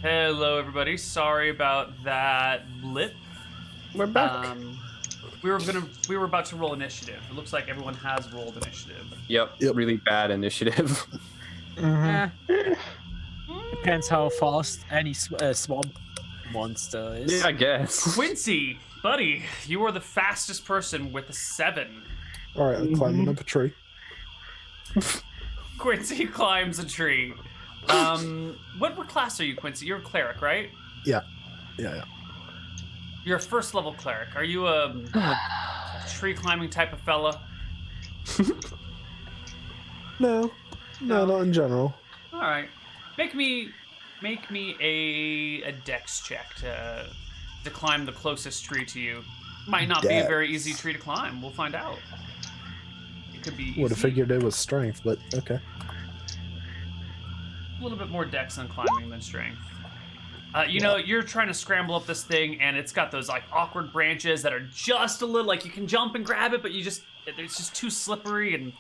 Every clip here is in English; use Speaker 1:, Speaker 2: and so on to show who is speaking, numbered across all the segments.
Speaker 1: Hello, everybody. Sorry about that blip.
Speaker 2: We're back.
Speaker 1: We were about to roll initiative. It looks like everyone has rolled initiative.
Speaker 3: Yep. Really bad initiative.
Speaker 4: Depends how fast any swamp monster is.
Speaker 3: Yeah, I guess.
Speaker 1: Quincy, buddy, you are the fastest person with a 7.
Speaker 2: All right, I'm climbing up a tree.
Speaker 1: Quincy climbs a tree. What class are you, Quincy? You're a cleric, right?
Speaker 2: Yeah.
Speaker 1: You're a first level cleric. Are you a tree climbing type of fella?
Speaker 2: No, not in general.
Speaker 1: All right. Make me a dex check to climb the closest tree to you. Might not be a very easy tree to climb. We'll find out. It could be easy.
Speaker 2: Would have figured it was strength, but okay.
Speaker 1: A little bit more dex on climbing than strength. You know, you're trying to scramble up this thing, and it's got those like awkward branches that are just a little like you can jump and grab it, but it's just too slippery, and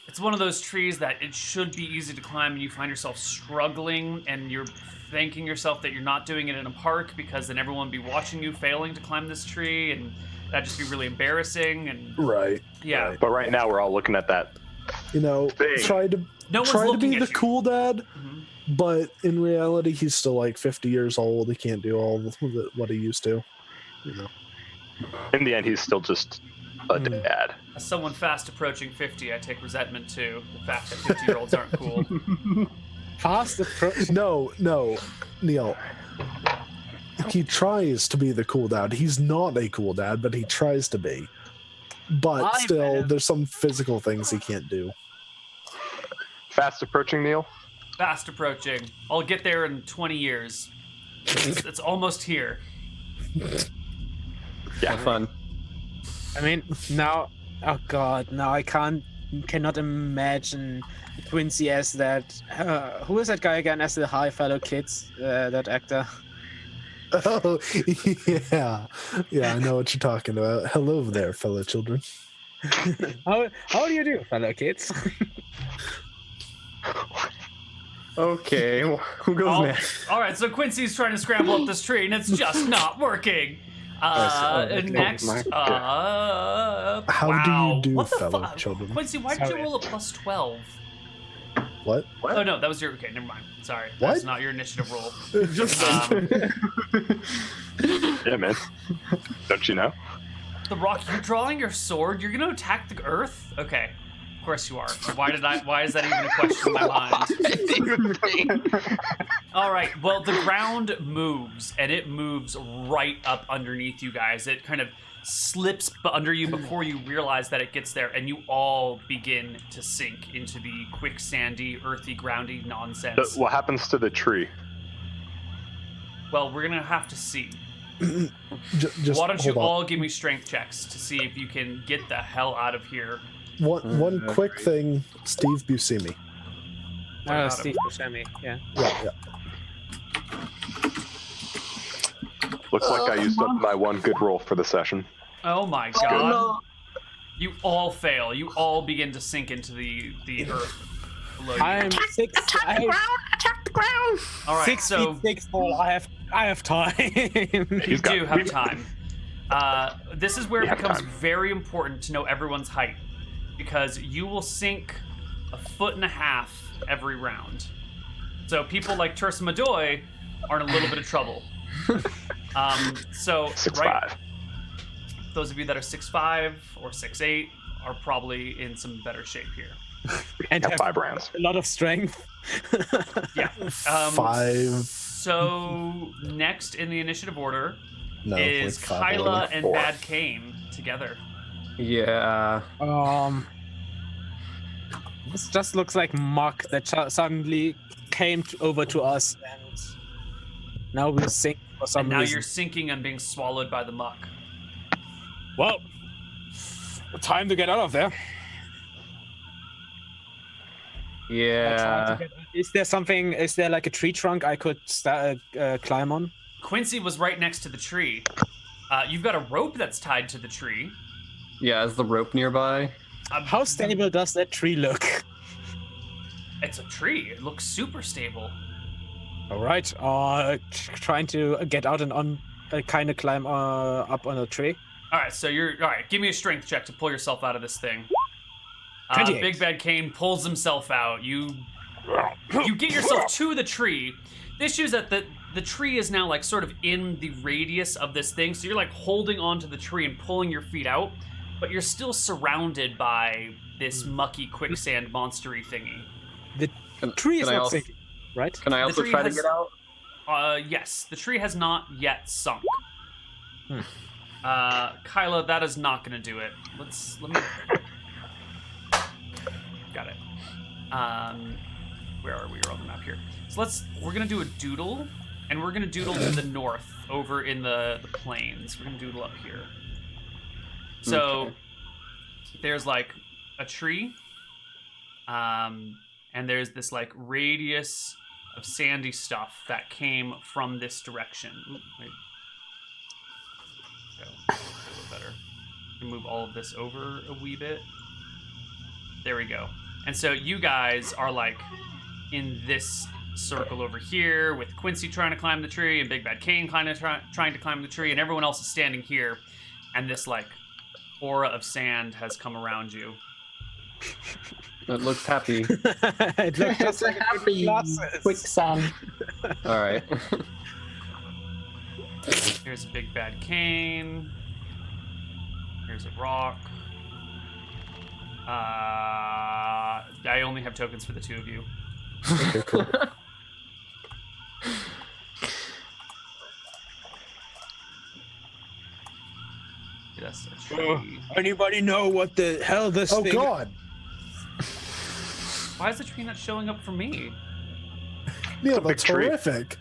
Speaker 1: it's one of those trees that it should be easy to climb, and you find yourself struggling, and you're thanking yourself that you're not doing it in a park because then everyone would be watching you failing to climb this tree, and that'd just be really embarrassing. And
Speaker 2: Right.
Speaker 1: yeah,
Speaker 2: right.
Speaker 5: But right now we're all looking at that.
Speaker 2: You know,
Speaker 5: Thing.
Speaker 2: try to be the cool dad, but in reality, he's still like 50 years old. He can't do all what he used to. You know.
Speaker 5: In the end, he's still just a dad.
Speaker 1: As someone fast approaching 50, I take resentment to the fact that 50-year-olds aren't cool.
Speaker 4: Fast approach.
Speaker 2: No, Neal. He tries to be the cool dad. He's not a cool dad, but he tries to be. But still, there's some physical things he can't do.
Speaker 5: Fast approaching, Neal.
Speaker 1: Fast approaching. I'll get there in 20 years. It's almost here.
Speaker 5: Yeah,
Speaker 3: Fun.
Speaker 4: I mean, now, oh god, now I cannot imagine Quincy as that. Who is that guy again? As the High Fellow Kids, that actor.
Speaker 2: Oh, yeah, I know what you're talking about. Hello there, fellow children.
Speaker 4: How do you do, fellow kids?
Speaker 3: Okay, who goes next?
Speaker 1: All right, so Quincy's trying to scramble up this tree, and it's just not working. Next up...
Speaker 2: How do you do,
Speaker 1: what the
Speaker 2: fellow children?
Speaker 1: Quincy, why did you roll a plus 12?
Speaker 2: What?
Speaker 1: Oh, no, that was your... Okay, never mind. Sorry.
Speaker 2: What?
Speaker 1: That's not your initiative roll.
Speaker 5: yeah, man. Don't you know?
Speaker 1: The Rock, you're drawing your sword? You're going to attack the earth? Okay. Of course you are. Why is that even a question in my mind? All right. Well, the ground moves, and it moves right up underneath you guys. It kind of slips under you before you realize that it gets there, and you all begin to sink into the quicksandy, earthy, groundy nonsense.
Speaker 5: What happens to the tree?
Speaker 1: Well, we're going to have to see.
Speaker 2: Just
Speaker 1: Why don't you
Speaker 2: hold on.
Speaker 1: all give me strength checks to see if you can get the hell out of here?
Speaker 2: One quick thing, Steve Buscemi.
Speaker 4: Steve Buscemi, yeah.
Speaker 2: Yeah.
Speaker 5: Looks like I used up my one good roll for the session.
Speaker 1: Oh my god. You all fail. You all begin to sink into the earth below you.
Speaker 4: I'm 6.
Speaker 6: Attack the ground!
Speaker 1: All right,
Speaker 4: 6
Speaker 1: so
Speaker 4: feet 6 tall. I have time.
Speaker 1: you do have time. This is where it
Speaker 5: have
Speaker 1: becomes
Speaker 5: time.
Speaker 1: very important to know everyone's height, because you will sink 1.5 feet every round. So people like Tersa Madoy are in a little bit of trouble. So
Speaker 5: 6'5".
Speaker 1: Those of you that are 6'5" or 6'8" are probably in some better shape here.
Speaker 4: And
Speaker 5: Got
Speaker 4: have
Speaker 5: 5 rounds.
Speaker 4: a lot of strength.
Speaker 1: Yeah.
Speaker 2: 5.
Speaker 1: So next in the initiative order
Speaker 2: No,
Speaker 1: is
Speaker 2: like 5
Speaker 1: Kyla
Speaker 2: only.
Speaker 1: and
Speaker 5: 4.
Speaker 1: Bad Kane together.
Speaker 3: Yeah.
Speaker 4: This just looks like muck that suddenly came over to us, and now we sink for some
Speaker 1: And now
Speaker 4: reason.
Speaker 1: you're sinking and being swallowed by the muck.
Speaker 4: Well, time to get out of there.
Speaker 3: Yeah.
Speaker 4: Is there like a tree trunk I could climb on?
Speaker 1: Quincy was right next to the tree. You've got a rope that's tied to the tree.
Speaker 3: Yeah, is the rope nearby?
Speaker 4: How stable does that tree look?
Speaker 1: It's a tree. It looks super stable.
Speaker 4: All right. Trying to get out and kind of climb up on a tree.
Speaker 1: All right, so you're all right. Give me a strength check to pull yourself out of this thing.
Speaker 4: 28.
Speaker 1: Big Bad Cane pulls himself out. You get yourself to the tree. The issue is that the tree is now like sort of in the radius of this thing, so you're like holding onto the tree and pulling your feet out, but you're still surrounded by this mucky quicksand monstery thingy.
Speaker 4: The tree is
Speaker 3: can I
Speaker 4: not
Speaker 3: also-
Speaker 4: sinking, right?
Speaker 3: Can I also
Speaker 1: tree
Speaker 3: try to
Speaker 1: has-
Speaker 3: get out?
Speaker 1: Yes, the tree has not yet sunk. Kyla, that is not going to do it. Let me. Got it. Where are we? We're on the map here. So we're gonna do a doodle, and we're gonna doodle to the north, over in the plains. We're gonna doodle up here. So there's like a tree, and there's this like radius of sandy stuff that came from this direction. Ooh, wait. Go. A little better. Move all of this over a wee bit. There we go. And so you guys are like in this circle over here with Quincy trying to climb the tree and Big Bad Cane trying to climb the tree, and everyone else is standing here, and this like aura of sand has come around you.
Speaker 3: It looks happy.
Speaker 4: It looks
Speaker 6: It's a happy
Speaker 4: glasses.
Speaker 6: quicksand.
Speaker 3: All right.
Speaker 1: Here's a Big Bad Cane. Here's a rock. I only have tokens for the two of you.
Speaker 2: Okay, cool.
Speaker 1: That's a tree.
Speaker 4: Anybody know what the hell this
Speaker 2: Oh
Speaker 4: thing?
Speaker 2: God,
Speaker 1: Why is the tree not showing up for me?
Speaker 2: Neal,
Speaker 5: a big
Speaker 2: that's
Speaker 5: tree.
Speaker 2: horrific.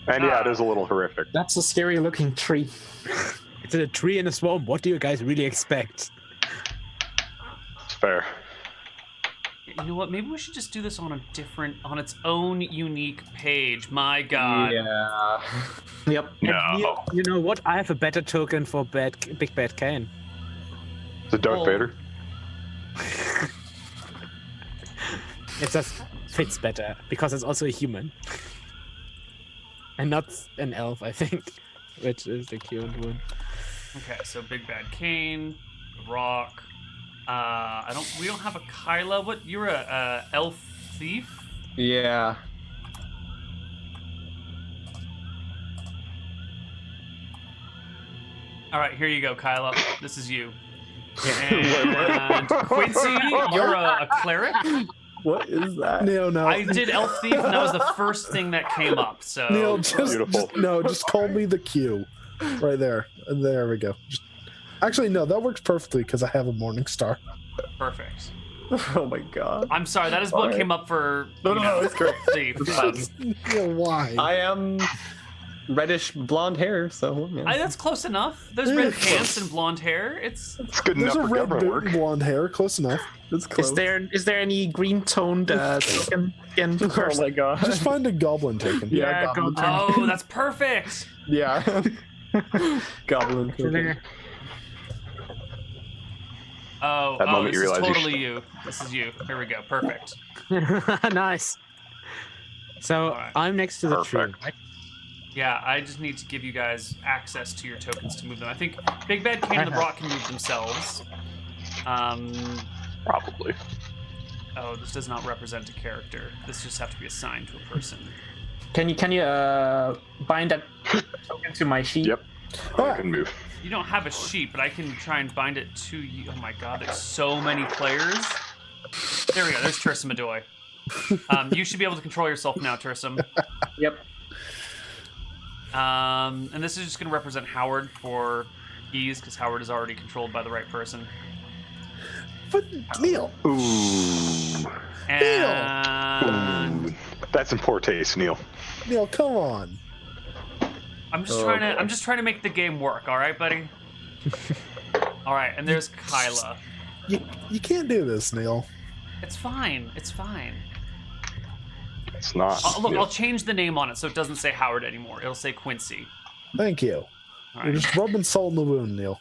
Speaker 5: And yeah, it is a little horrific.
Speaker 6: That's a scary looking tree.
Speaker 4: It's a tree in a swamp. What do you guys really expect?
Speaker 5: It's fair.
Speaker 1: You know what? Maybe we should just do this on its own unique page. My God.
Speaker 3: Yeah.
Speaker 6: Yep.
Speaker 5: No.
Speaker 4: You know what? I have a better token for Big Bad Cane.
Speaker 5: It's a Darth
Speaker 1: Oh.
Speaker 5: Vader.
Speaker 4: It just fits better because it's also a human. And not an elf, I think, which is the cute one.
Speaker 1: Okay, so Big Bad Cane, rock. We don't have a Kyla. What? You're a elf thief?
Speaker 3: Yeah.
Speaker 1: All right, here you go, Kyla. This is you. And Quincy, you're a cleric.
Speaker 3: What is that?
Speaker 2: Neal, no.
Speaker 1: I did elf thief, and that was the first thing that came up. So
Speaker 2: Neal,
Speaker 5: Beautiful.
Speaker 2: just call me the Q, right there. And there we go. Actually, no, that works perfectly because I have a morning star.
Speaker 1: perfect.
Speaker 3: Oh my god.
Speaker 1: I'm sorry, that is what
Speaker 3: Alright.
Speaker 1: came up for
Speaker 3: No, it's great.
Speaker 1: thief.
Speaker 2: Yeah, why?
Speaker 3: I am reddish blonde hair, so yeah.
Speaker 1: That's close enough. There's red pants and blonde hair. It's
Speaker 5: It's good
Speaker 2: There's
Speaker 5: enough
Speaker 2: a
Speaker 5: for
Speaker 2: red
Speaker 5: government
Speaker 2: boot
Speaker 5: work.
Speaker 2: and blonde hair, close enough.
Speaker 3: It's close.
Speaker 6: Is there any green toned token skin
Speaker 3: Oh
Speaker 6: person?
Speaker 3: my god.
Speaker 2: Just find a goblin token.
Speaker 3: Yeah,
Speaker 6: goblin
Speaker 3: goblin.
Speaker 1: oh, that's perfect.
Speaker 3: Yeah. Goblin. token.
Speaker 1: Oh,
Speaker 5: That moment
Speaker 1: this
Speaker 5: you
Speaker 1: is
Speaker 5: realize you
Speaker 1: totally you. This is you. Here we go. Perfect.
Speaker 4: Nice. So
Speaker 1: Alright.
Speaker 4: I'm next to the tree.
Speaker 5: Perfect.
Speaker 4: Right?
Speaker 1: Yeah, I just need to give you guys access to your tokens to move them. I think Big Bad Cane and the Brock can move themselves.
Speaker 5: Probably.
Speaker 1: Oh, this does not represent a character. This just have to be assigned to a person.
Speaker 6: Can you bind that token to my sheet?
Speaker 5: Yep. I can move.
Speaker 1: You don't have a sheet, but I can try and bind it to you. Oh my god, there's so many players. There we go. There's Tursum Adoy. You should be able to control yourself now, Tursum.
Speaker 6: Yep.
Speaker 1: And this is just going to represent Howard for ease, because Howard is already controlled by the right person.
Speaker 2: But Neal,
Speaker 5: Ooh.
Speaker 1: And
Speaker 5: That's in poor taste, Neal.
Speaker 2: Neal, come on.
Speaker 1: I'm just
Speaker 3: Oh,
Speaker 1: trying to.
Speaker 3: boy.
Speaker 1: I'm just trying to make the game work. All right, buddy. All right, and there's Kyla.
Speaker 2: You can't do this, Neal.
Speaker 1: It's fine. It's fine.
Speaker 5: It's not.
Speaker 1: Look,
Speaker 5: Neal.
Speaker 1: I'll change the name on it so it doesn't say Howard anymore. It'll say Quincy.
Speaker 2: Thank you.
Speaker 1: All
Speaker 2: You're
Speaker 1: right.
Speaker 2: just rubbing salt in the wound, Neal.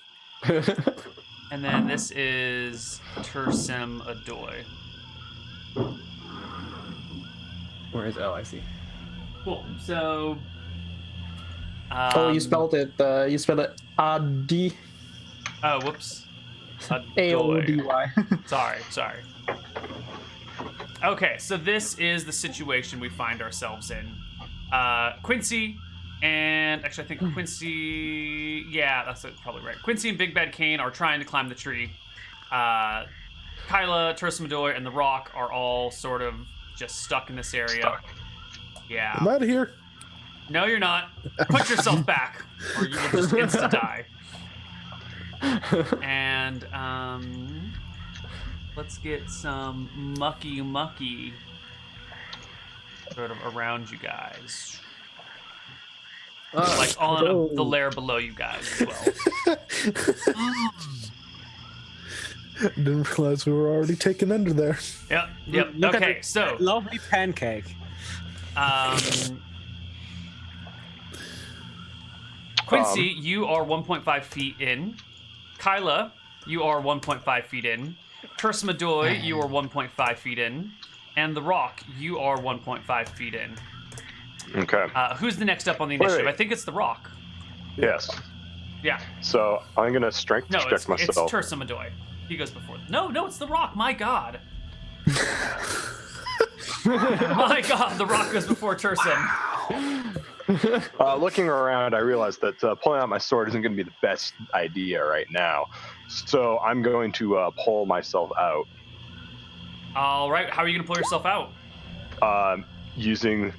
Speaker 1: And then this is Tursum Adoy.
Speaker 3: Where is? Oh, I see.
Speaker 1: Cool. So.
Speaker 6: Oh, you spelled it. You spelled it A-D.
Speaker 1: Oh, whoops.
Speaker 6: A-O-D-Y.
Speaker 1: Sorry. Okay, so this is the situation we find ourselves in. Quincy and actually I think Quincy, yeah, that's probably right. Quincy and Big Bad Kane are trying to climb the tree. Kyla, Tersa Medoy, and The Rock are all sort of just stuck in this area. Yeah.
Speaker 2: I'm out of here.
Speaker 1: No, you're not. Put yourself back, or you will just insta die. And let's get some mucky sort of around you guys. Like on the layer below you guys as well.
Speaker 2: Didn't realize we were already taken under there.
Speaker 1: Yep.
Speaker 4: Look
Speaker 1: Okay,
Speaker 4: at
Speaker 1: so
Speaker 4: lovely pancake.
Speaker 1: Quincy, you are 1.5 feet in. Kyla, you are 1.5 feet in. Tersa Medoy, you are 1.5 feet in. And The Rock, you are 1.5 feet in.
Speaker 5: Okay.
Speaker 1: Who's the next up on the initiative?
Speaker 5: Wait.
Speaker 1: I think it's The Rock.
Speaker 5: Yes.
Speaker 1: Yeah.
Speaker 5: So I'm gonna strength
Speaker 1: No,
Speaker 5: check
Speaker 1: it's
Speaker 5: myself.
Speaker 1: Tersa Medoy. He goes before. No, it's The Rock. My God. My God, The Rock goes before Tersa.
Speaker 5: Looking around, I realized that pulling out my sword isn't going to be the best idea right now. So I'm going to pull myself out.
Speaker 1: All right. How are you going to pull yourself out?
Speaker 5: Using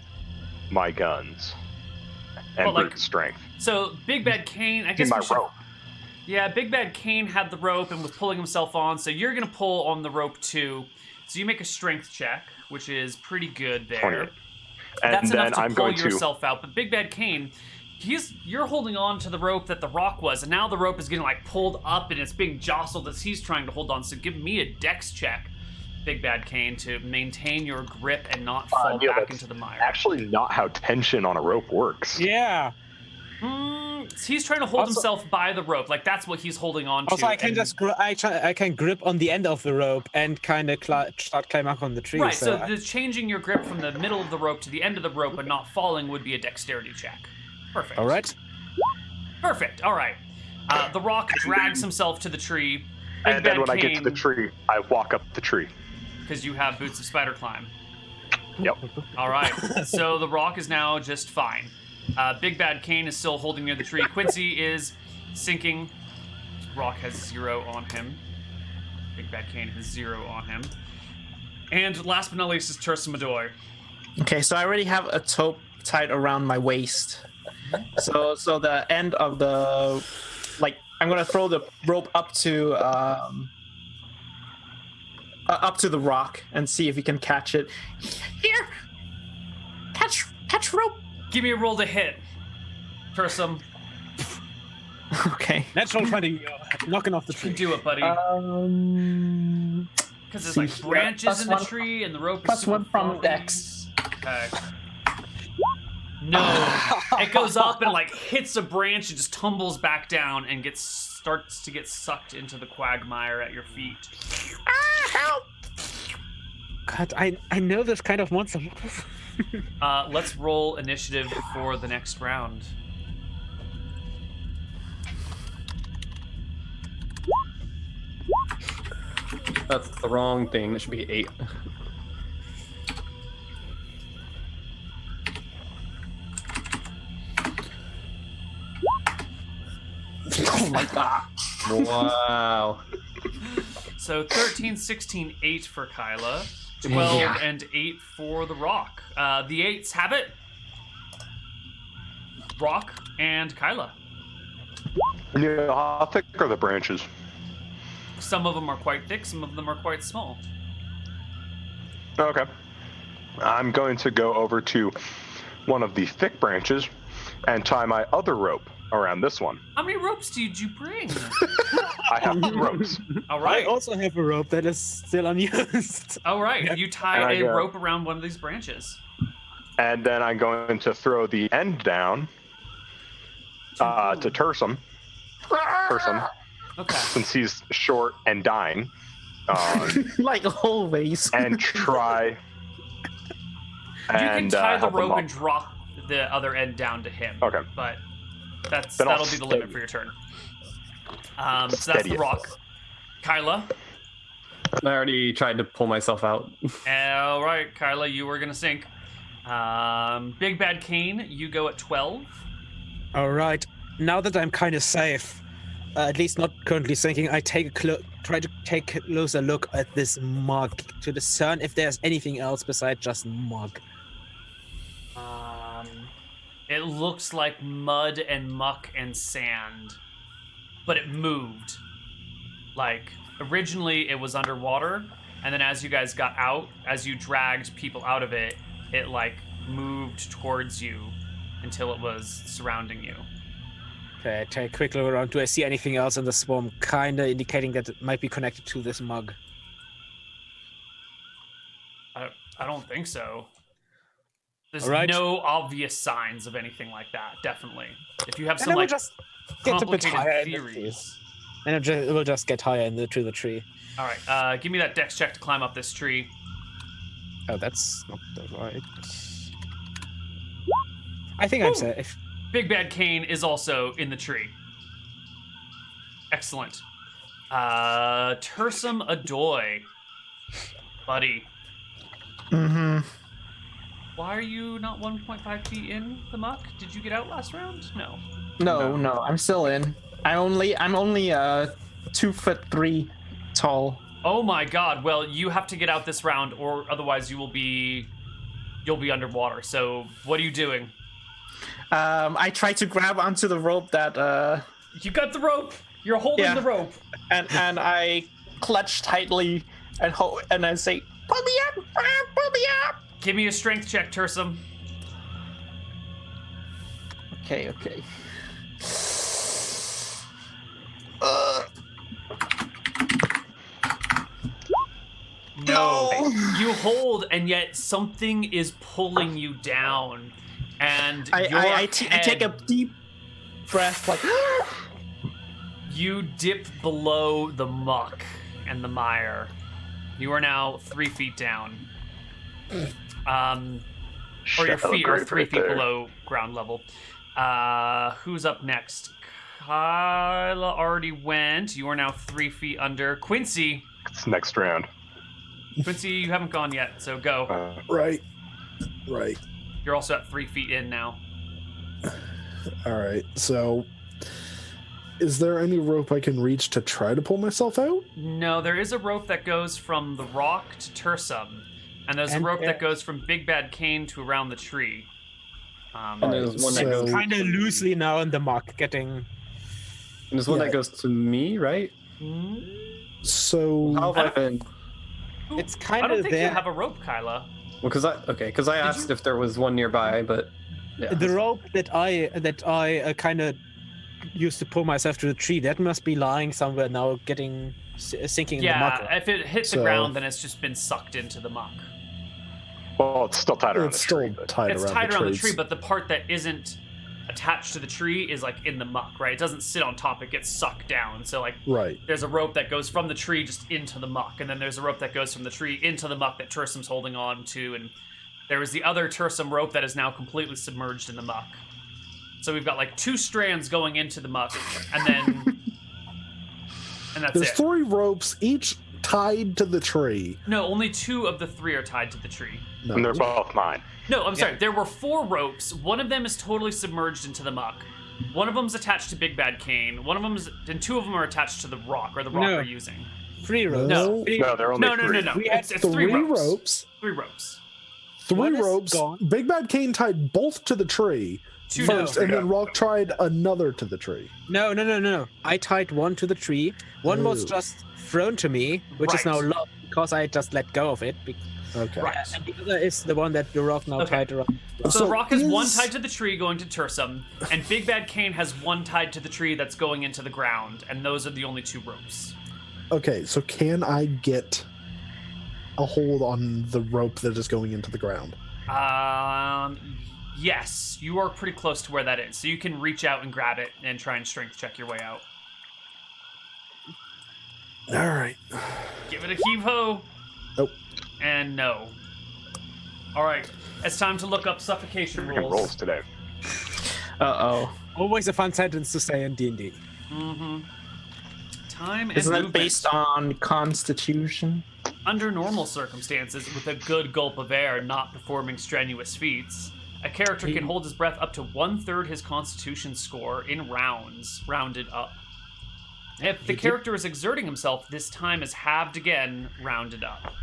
Speaker 5: my guns and
Speaker 1: Well, like-
Speaker 5: brute strength.
Speaker 1: So Big Bad Kane, I guess
Speaker 5: My
Speaker 1: we should...
Speaker 5: rope.
Speaker 1: Yeah, Big Bad Kane had the rope and was pulling himself on, so you're going to pull on the rope too. So you make a strength check, which is pretty good there.
Speaker 5: 28. And
Speaker 1: That's
Speaker 5: then
Speaker 1: enough to
Speaker 5: I'm
Speaker 1: pull
Speaker 5: going
Speaker 1: yourself out. But Big Bad Kane, you're holding on to the rope that The Rock was, and now the rope is getting like pulled up and it's being jostled as he's trying to hold on. So give me a dex check, Big Bad Kane, to maintain your grip and not fall
Speaker 5: Neal,
Speaker 1: back
Speaker 5: that's
Speaker 1: into the mire.
Speaker 5: Actually, not how tension on a rope works.
Speaker 4: Yeah.
Speaker 1: He's trying to hold
Speaker 4: Also-
Speaker 1: himself by the rope, like that's what he's holding on to.
Speaker 4: Also, I can
Speaker 1: and-
Speaker 4: just I can grip on the end of the rope and kind of start climbing up on the tree.
Speaker 1: Right, so
Speaker 4: I-
Speaker 1: the changing your grip from the middle of the rope to the end of the rope and not falling would be a dexterity check. Perfect.
Speaker 4: all right.
Speaker 1: Perfect. All right. The Rock drags himself to the tree. Big
Speaker 5: And then
Speaker 1: Bad
Speaker 5: when I get to the
Speaker 1: Kane,
Speaker 5: tree, I walk up the tree.
Speaker 1: because you have boots of spider climb.
Speaker 5: Yep.
Speaker 1: All right. So the Rock is now just fine. Big Bad Kane is still holding near the tree. Quincy is sinking. Rock has 0 on him. Big Bad Kane has 0 on him. And last but not least is Tersa Medoy.
Speaker 6: Okay, so I already have a taupe tied around my waist. So the end of the, like, I'm gonna throw the rope up to The Rock and see if he can catch it. Here, catch rope.
Speaker 1: Give me a roll to hit. Tersa,
Speaker 6: Okay.
Speaker 4: Natural 20, knocking off the
Speaker 1: you can
Speaker 4: tree.
Speaker 1: do it, buddy. Because there's like
Speaker 6: see,
Speaker 1: branches
Speaker 6: plus
Speaker 1: in the
Speaker 6: one-
Speaker 1: tree and the rope is
Speaker 6: Plus
Speaker 1: super
Speaker 6: one from
Speaker 1: floppy.
Speaker 6: Dex.
Speaker 1: Okay. No, it goes up and like hits a branch and just tumbles back down and starts to get sucked into the quagmire at your feet.
Speaker 4: God, I know this kind of monster.
Speaker 1: Let's roll initiative for the next round.
Speaker 3: That's the wrong thing. It should be 8.
Speaker 6: Oh my god.
Speaker 3: Wow.
Speaker 1: So 13, 16, 8 for Kyla, 12
Speaker 6: Yeah.
Speaker 1: and 8 for the Rock. The 8s have it. Rock and Kyla.
Speaker 5: Yeah, how thick are the branches?
Speaker 1: Some of them are quite thick, some of them are quite small.
Speaker 5: Okay. I'm going to go over to one of the thick branches and tie my other rope around this one.
Speaker 1: How many ropes did you bring?
Speaker 5: I have 2 ropes.
Speaker 1: All
Speaker 4: I
Speaker 1: right.
Speaker 4: also have a rope that is still unused.
Speaker 1: All right. You
Speaker 5: And
Speaker 1: tie
Speaker 5: I
Speaker 1: a
Speaker 5: go-
Speaker 1: rope around one of these branches.
Speaker 5: And then I'm going to throw the end down to Tersa.
Speaker 1: Okay.
Speaker 5: Since he's short and dying.
Speaker 6: Like always.
Speaker 5: And try
Speaker 1: You can
Speaker 5: and
Speaker 1: tie the
Speaker 5: help him
Speaker 1: rope
Speaker 5: up.
Speaker 1: and drop the other end down to him.
Speaker 5: Okay.
Speaker 1: But
Speaker 5: Then I'll
Speaker 1: that'll be the limit
Speaker 5: steady.
Speaker 1: for your turn. So that's
Speaker 5: Steady
Speaker 1: the
Speaker 5: it.
Speaker 1: rock. Kyla.
Speaker 3: I already tried to pull myself out.
Speaker 1: All right, Kyla, you were gonna sink. Big Bad Kane, you go at 12.
Speaker 4: All right. Now that I'm kind of safe, at least not currently sinking, I try to take a closer look at this mug to discern if there's anything else besides just mug.
Speaker 1: It looks like mud and muck and sand, but it moved. Like, originally it was underwater, and then as you guys got out, as you dragged people out of it, it like moved towards you until it was surrounding you.
Speaker 4: Okay, I take a quick look around. Do I see anything else in the swarm, kind of indicating that it might be connected to this mug?
Speaker 1: I don't think so. There's
Speaker 4: All right.
Speaker 1: no obvious signs of anything like that, definitely. If you have
Speaker 4: And
Speaker 1: some
Speaker 4: then we'll
Speaker 1: like
Speaker 4: just get a bit higher
Speaker 1: complicated
Speaker 4: in the
Speaker 1: theories.
Speaker 4: And we'll just get higher to the tree.
Speaker 1: All right, give me that dex check to climb up this tree.
Speaker 4: Oh, that's not the right. I think I'm safe.
Speaker 1: Big Bad Kane is also in the tree. Excellent. Tursum Adoy. Buddy.
Speaker 6: Mm-hmm.
Speaker 1: Why are you not 1.5 feet in the muck? Did you get out last round? No.
Speaker 6: No, I'm still in. I'm only 2'3" tall.
Speaker 1: Oh my god. Well, you have to get out this round or otherwise you'll be underwater. So, what are you doing?
Speaker 6: I tried to grab onto the rope that
Speaker 1: You got the rope. You're holding
Speaker 6: Yeah.
Speaker 1: the rope.
Speaker 6: and I clutch tightly and I say, "Pull me up! Pull me up!"
Speaker 1: Give me a strength check, Tursum.
Speaker 6: Okay.
Speaker 1: No. You hold, and yet something is pulling you down. And
Speaker 6: I take a deep breath, like,
Speaker 1: you dip below the muck and the mire. You are now 3 feet down. Or your feet are 3 feet below ground level. Who's up next? Kyla already went. You are now 3 feet under. Quincy.
Speaker 5: It's next round.
Speaker 1: Quincy, you haven't gone yet, so go.
Speaker 2: Right.
Speaker 1: You're also at 3 feet in now.
Speaker 2: All right. So, is there any rope I can reach to try to pull myself out?
Speaker 1: No, there is a rope that goes from the rock to Tursum. And there's a rope that goes from Big Bad Kane to around the tree.
Speaker 3: And there's one that
Speaker 2: So-
Speaker 3: goes.
Speaker 4: Kind of loosely now in the muck, getting.
Speaker 3: And there's one
Speaker 2: Yeah.
Speaker 3: that goes to me, right?
Speaker 2: So,
Speaker 3: How have I been?
Speaker 4: It's
Speaker 1: I
Speaker 4: kind
Speaker 1: don't
Speaker 4: of
Speaker 1: think
Speaker 4: there.
Speaker 1: you have a rope, Kyla.
Speaker 3: Well, because I asked if there was one nearby, but yeah.
Speaker 4: The rope that I kind of used to pull myself to the tree, that must be lying somewhere now, sinking in the muck.
Speaker 1: Yeah, if it hits the
Speaker 2: So-
Speaker 1: ground, then it's just been sucked into the muck.
Speaker 5: Well, it's still tied around
Speaker 2: it's
Speaker 5: the
Speaker 2: still
Speaker 5: tree. But
Speaker 2: tied
Speaker 1: It's
Speaker 2: around
Speaker 1: tied
Speaker 2: the
Speaker 1: around the
Speaker 2: trees.
Speaker 1: tree, but the part that isn't attached to the tree is like in the muck, right? It doesn't sit on top, it gets sucked down. So like
Speaker 2: Right.
Speaker 1: there's a rope that goes from the tree just into the muck, and then there's a rope that goes from the tree into the muck that Tursum's holding on to, and there was the other Tursum rope that is now completely submerged in the muck. So we've got like 2 strands going into the muck, and then and that's
Speaker 2: There's
Speaker 1: it.
Speaker 2: 3 ropes, each tied to the tree.
Speaker 1: No, only 2 of the 3 are tied to the tree.
Speaker 2: No.
Speaker 5: and they're both mine.
Speaker 1: No, I'm sorry. There were 4 ropes. One of them is totally submerged into the muck. One of them's attached to Big Bad Kane. One of them's, and 2 of them are attached to the rock, or the rock
Speaker 4: No.
Speaker 1: we're using.
Speaker 4: 3 rows.
Speaker 2: No.
Speaker 5: No, they're only
Speaker 1: No, no,
Speaker 5: three.
Speaker 1: no, no.
Speaker 4: We had
Speaker 1: It's 3 ropes.
Speaker 2: ropes.
Speaker 1: 3 ropes.
Speaker 2: 3
Speaker 4: One is
Speaker 2: ropes.
Speaker 4: gone.
Speaker 2: Big Bad Kane tied both to the tree
Speaker 1: 2
Speaker 2: first,
Speaker 1: no.
Speaker 2: and then Rock tied another to the tree.
Speaker 4: No. I tied one to the tree. One was
Speaker 2: Ooh.
Speaker 4: just thrown to me, which is now
Speaker 1: Right.
Speaker 4: locked because I just let go of it.
Speaker 2: Okay.
Speaker 1: Right.
Speaker 4: And the other is the one that the rock now
Speaker 1: Okay.
Speaker 4: tied around.
Speaker 1: So
Speaker 2: So
Speaker 1: the rock has 1
Speaker 2: is-
Speaker 1: tied to the tree going to Tursum, and Big Bad Kane has 1 tied to the tree that's going into the ground, and those are the only 2 ropes.
Speaker 2: Okay, so can I get a hold on the rope that is going into the ground?
Speaker 1: Yes, you are pretty close to where that is, so you can reach out and grab it and try and strength check your way out.
Speaker 2: All right.
Speaker 1: Give it a heave ho.
Speaker 2: Nope.
Speaker 1: And no. All right, it's time to look up suffocation
Speaker 5: Freaking
Speaker 1: rules.
Speaker 5: rolls today.
Speaker 6: Uh-oh.
Speaker 4: Always a fun sentence to say in D&D.
Speaker 1: Time and
Speaker 6: Isn't that
Speaker 1: movement.
Speaker 6: based on Constitution?
Speaker 1: Under normal circumstances, with a good gulp of air, not performing strenuous feats, a character can hold his breath up to 1/3 his Constitution score in rounds, rounded up. If the character is exerting himself, this time is halved again, rounded up.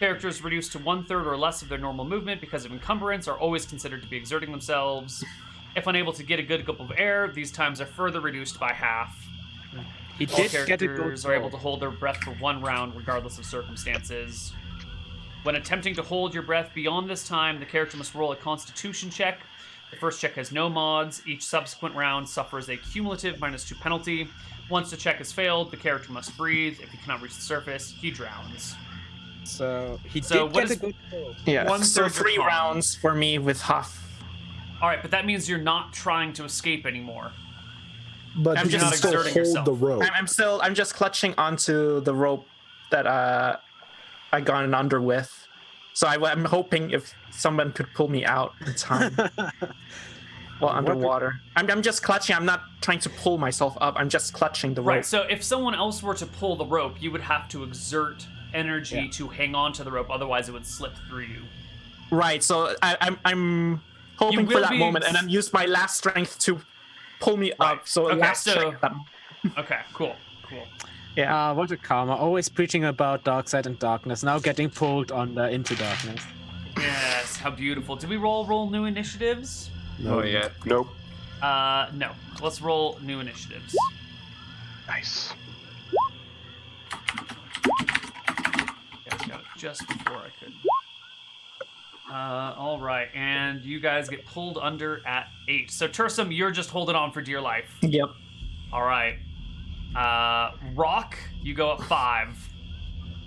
Speaker 1: Characters reduced to 1/3 or less of their normal movement because of encumbrance are always considered to be exerting themselves. If unable to get a good gulp of air, these times are further reduced by half.
Speaker 4: He
Speaker 1: All
Speaker 4: did get a good
Speaker 1: characters are able to hold their breath for 1 round, regardless of circumstances. When attempting to hold your breath beyond this time, the character must roll a Constitution check. The first check has no mods. Each subsequent round suffers a cumulative -2 penalty. Once the check is failed, the character must breathe. If he cannot reach the surface, he drowns.
Speaker 4: So he
Speaker 1: So
Speaker 4: did
Speaker 1: what
Speaker 4: get a
Speaker 1: is-
Speaker 4: good roll.
Speaker 6: Yeah.
Speaker 1: 1/3
Speaker 6: So
Speaker 1: your
Speaker 6: 3
Speaker 1: con.
Speaker 6: rounds for me with half.
Speaker 1: All right, but that means you're not trying to escape anymore.
Speaker 2: But
Speaker 6: I'm
Speaker 2: you
Speaker 6: just
Speaker 2: can
Speaker 6: not
Speaker 2: still
Speaker 1: exerting
Speaker 2: hold
Speaker 1: yourself.
Speaker 2: the rope.
Speaker 6: I'm just clutching onto the rope that I got under with. So I'm hoping if someone could pull me out in time. While underwater. I'm just clutching. I'm not trying to pull myself up. I'm just clutching the rope.
Speaker 1: Right, so if someone else were to pull the rope, you would have to exert energy to hang on to the rope, otherwise it would slip through you.
Speaker 6: Right, so I'm hoping for
Speaker 1: will
Speaker 6: that
Speaker 1: be
Speaker 6: moment, and then use my last strength to pull me
Speaker 1: Right.
Speaker 6: up. So
Speaker 1: Okay,
Speaker 6: last
Speaker 1: so-
Speaker 6: strength.
Speaker 1: Okay, cool.
Speaker 6: Yeah.
Speaker 4: What a karma. Always preaching about dark side and darkness, now getting pulled into darkness.
Speaker 1: Yes, how beautiful. Did we roll new initiatives?
Speaker 2: No,
Speaker 3: yeah.
Speaker 5: Nope.
Speaker 1: No. Let's roll new initiatives.
Speaker 5: Nice.
Speaker 1: Guys got it just before I could. All right, and you guys get pulled under at 8. So Tursum, you're just holding on for dear life.
Speaker 6: Yep.
Speaker 1: All right. Rock, you go at 5.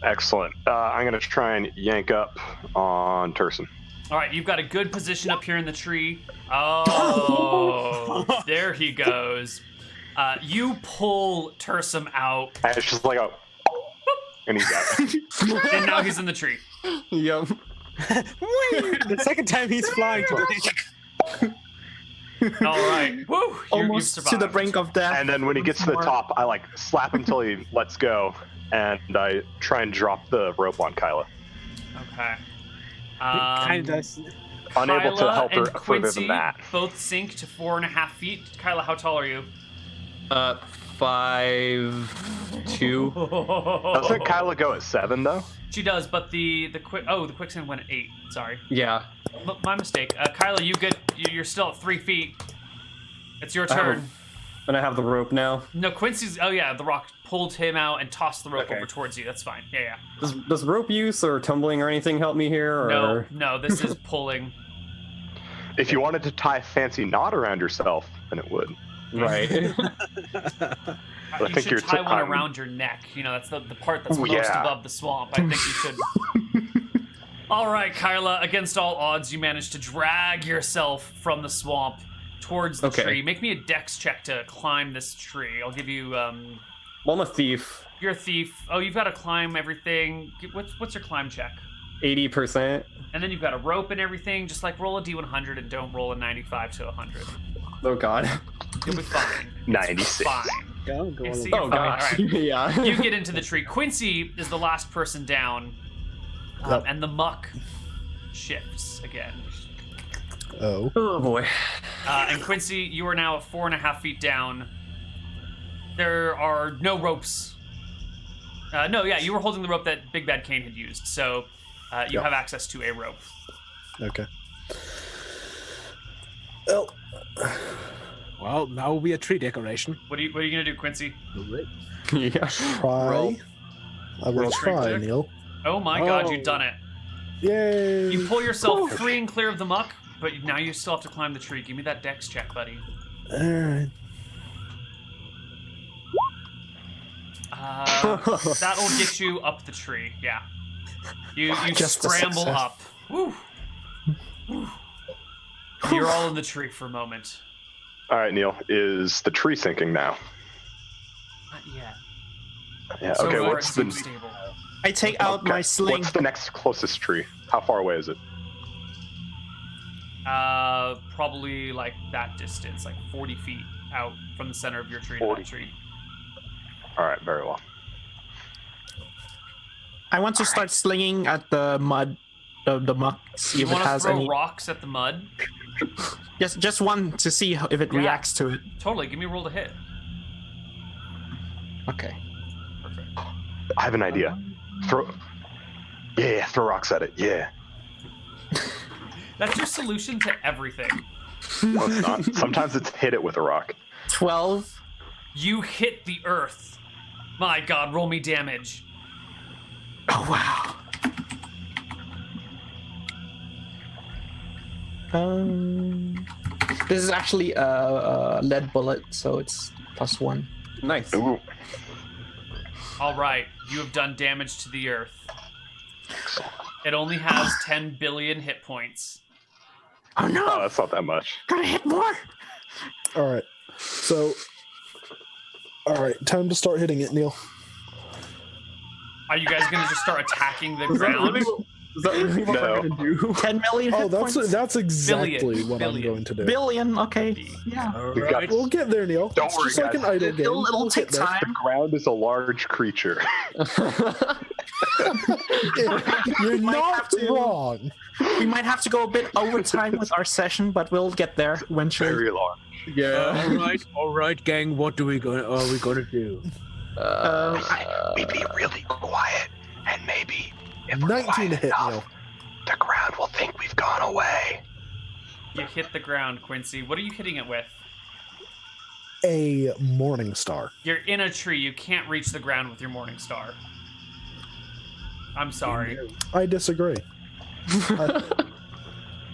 Speaker 5: Excellent. I'm going to try and yank up on Turson.
Speaker 1: All right, you've got a good position up here in the tree. Oh, there he goes. You pull Tursum out,
Speaker 5: And it's just like a... And he's out.
Speaker 1: and now he's in the tree.
Speaker 3: Yep.
Speaker 4: The second time he's flying today.
Speaker 1: All right. Woo! You've
Speaker 6: Almost to the
Speaker 1: survived.
Speaker 6: brink of death.
Speaker 5: And then when he gets to the top, I like slap him till he lets go, and I try and drop the rope on Kyla.
Speaker 1: Okay.
Speaker 4: Kind of.
Speaker 5: Unable to
Speaker 1: Kyla
Speaker 5: help her
Speaker 1: and
Speaker 5: further
Speaker 1: Quincy
Speaker 5: than that.
Speaker 1: both sink to 4.5 feet. Kyla, how tall are you?
Speaker 3: 5'2".
Speaker 5: Doesn't Kyla go at 7 though?
Speaker 1: She does, but the quicksand went at 8. Sorry,
Speaker 3: Yeah.
Speaker 1: my mistake. Kyla, you're still at 3 feet. It's your
Speaker 3: I have
Speaker 1: turn.
Speaker 3: And I have the rope now.
Speaker 1: No, Quincy's. Oh yeah, the rock pulled him out and tossed the rope
Speaker 3: Okay.
Speaker 1: over towards you. That's fine. Yeah.
Speaker 3: Does rope use or tumbling or anything help me here? Or...
Speaker 1: No. This is pulling.
Speaker 5: If you wanted to tie a fancy knot around yourself, then it would.
Speaker 3: Right.
Speaker 1: You
Speaker 5: think
Speaker 1: should
Speaker 5: you're
Speaker 1: tie one
Speaker 5: I'm-
Speaker 1: around your neck. You know, that's the part that's
Speaker 5: Ooh,
Speaker 1: most
Speaker 5: yeah.
Speaker 1: above the swamp. I think you should. All right, Kyla. Against all odds, you managed to drag yourself from the swamp towards the
Speaker 3: Okay.
Speaker 1: tree. Make me a dex check to climb this tree. I'll give you.
Speaker 3: Well, I'm a thief.
Speaker 1: You're a thief. Oh, you've got to climb everything. What's your climb check?
Speaker 3: 80%.
Speaker 1: And then you've got a rope and everything. Just like roll a d100 and don't roll a 95 to 100.
Speaker 3: Oh god.
Speaker 1: You'll be fine. It's
Speaker 5: 96.
Speaker 1: Fine.
Speaker 4: Go
Speaker 1: You see,
Speaker 3: Oh
Speaker 1: you're fine. All
Speaker 3: gosh.
Speaker 1: right.
Speaker 3: Yeah.
Speaker 1: You get into the tree. Quincy is the last person down, and the muck shifts again.
Speaker 2: Oh.
Speaker 3: Oh boy.
Speaker 1: And Quincy, you are now at 4.5 feet down. There are no ropes. You were holding the rope that Big Bad Kane had used, so you
Speaker 2: Yeah.
Speaker 1: have access to a rope.
Speaker 2: Okay. Well,
Speaker 4: Well, now we a tree decoration.
Speaker 1: What are you gonna do, Quincy?
Speaker 3: Yeah.
Speaker 2: try.
Speaker 3: Roll.
Speaker 2: I will
Speaker 1: Roll strength
Speaker 2: try,
Speaker 1: check.
Speaker 2: Neil.
Speaker 1: Oh my God,
Speaker 4: Oh.
Speaker 1: you've done it!
Speaker 2: Yay!
Speaker 1: You pull yourself free and clear of the muck, but now you still have to climb the tree. Give me that dex check, buddy.
Speaker 2: Alright.
Speaker 1: That'll get you up the tree. Yeah. You
Speaker 6: Just a
Speaker 1: scramble
Speaker 6: success.
Speaker 1: up. Woo. Woo. You're all in the tree for a moment.
Speaker 5: All right, Neil. Is the tree sinking now?
Speaker 1: Not yet.
Speaker 5: Yeah.
Speaker 1: So
Speaker 5: Okay.
Speaker 1: far, it
Speaker 5: What's the
Speaker 1: seems stable.
Speaker 6: I take out my sling.
Speaker 5: What's the next closest tree? How far away is it?
Speaker 1: Probably like that distance, like 40 feet out from the center of your tree to
Speaker 5: 40.
Speaker 1: that tree.
Speaker 5: All right, very well.
Speaker 6: I want to start slinging at the mud, the muck, see
Speaker 1: You
Speaker 6: if it
Speaker 1: want to
Speaker 6: has
Speaker 1: throw
Speaker 6: any.
Speaker 1: rocks at the mud?
Speaker 6: Just one to see if it
Speaker 1: Yeah.
Speaker 6: reacts to it.
Speaker 1: Totally. Give me a roll to hit.
Speaker 6: Okay.
Speaker 1: Perfect.
Speaker 5: I have an idea. Throw rocks at it. Yeah.
Speaker 1: That's your solution to everything.
Speaker 5: No, it's not. Sometimes it's hit it with a rock.
Speaker 6: 12.
Speaker 1: You hit the earth. My God, roll me damage.
Speaker 6: Oh wow. This is actually a lead bullet, so it's +1.
Speaker 3: Nice.
Speaker 5: Ooh.
Speaker 1: All right, you have done damage to the earth. It only has 10 billion hit points.
Speaker 6: Oh no!
Speaker 5: Oh, that's not that much.
Speaker 6: Gotta hit more.
Speaker 2: All right. So, all right, time to start hitting it, Neal.
Speaker 1: Are you guys gonna just start attacking the
Speaker 3: Is that
Speaker 1: ground?
Speaker 3: really what
Speaker 5: No.
Speaker 3: we're gonna do?
Speaker 6: 10 million
Speaker 2: Oh,
Speaker 6: hit
Speaker 2: that's
Speaker 6: points.
Speaker 2: exactly what
Speaker 1: Billion.
Speaker 2: I'm going to do.
Speaker 6: Billion. Okay. Yeah.
Speaker 5: We've got
Speaker 2: We'll get there, Neal.
Speaker 5: Don't
Speaker 2: It's
Speaker 5: worry,
Speaker 2: just like
Speaker 5: guys.
Speaker 2: an idle game.
Speaker 6: It'll
Speaker 2: We'll
Speaker 6: take
Speaker 2: get there.
Speaker 6: time.
Speaker 5: The ground is a large creature.
Speaker 2: You're
Speaker 6: might
Speaker 2: not
Speaker 6: have to-
Speaker 2: wrong.
Speaker 6: We might have to go a bit over time with our session, but we'll get there eventually.
Speaker 5: Very large.
Speaker 3: Yeah.
Speaker 4: All right, gang. What are we gonna do?
Speaker 5: We be really quiet, and maybe if
Speaker 2: 19 to hit, Neal.
Speaker 5: the ground will think we've gone away.
Speaker 1: You hit the ground, Quincy. What are you hitting it with?
Speaker 2: A morning star.
Speaker 1: You're in a tree. You can't reach the ground with your morning star. I'm sorry.
Speaker 2: I disagree.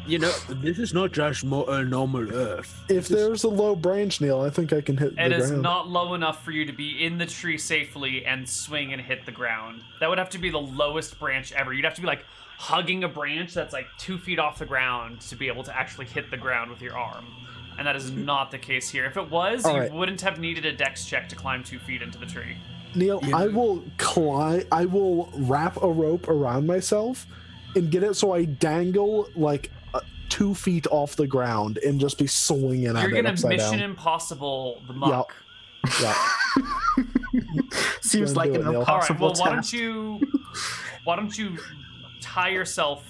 Speaker 4: You know, this is not just normal Earth.
Speaker 2: If there's a low branch, Neal, I think I can hit
Speaker 1: It
Speaker 2: the
Speaker 1: is
Speaker 2: ground.
Speaker 1: not low enough for you to be in the tree safely and swing and hit the ground. That would have to be the lowest branch ever. You'd have to be like hugging a branch that's like 2 feet off the ground to be able to actually hit the ground with your arm. And that is not the case here. If it was,
Speaker 2: All
Speaker 1: you
Speaker 2: right.
Speaker 1: wouldn't have needed a dex check to climb 2 feet into the tree.
Speaker 2: Neal, I will wrap a rope around myself and get it so I dangle like 2 feet off the ground and just be swinging at
Speaker 1: You're
Speaker 2: it
Speaker 1: gonna
Speaker 2: upside
Speaker 1: Mission
Speaker 2: down.
Speaker 1: Impossible the muck.
Speaker 2: Yeah.
Speaker 6: Seems
Speaker 2: Go
Speaker 6: like
Speaker 2: and
Speaker 6: an
Speaker 2: do it, Neal.
Speaker 1: All right.
Speaker 6: impossible
Speaker 1: Well,
Speaker 6: task.
Speaker 1: why don't you tie yourself?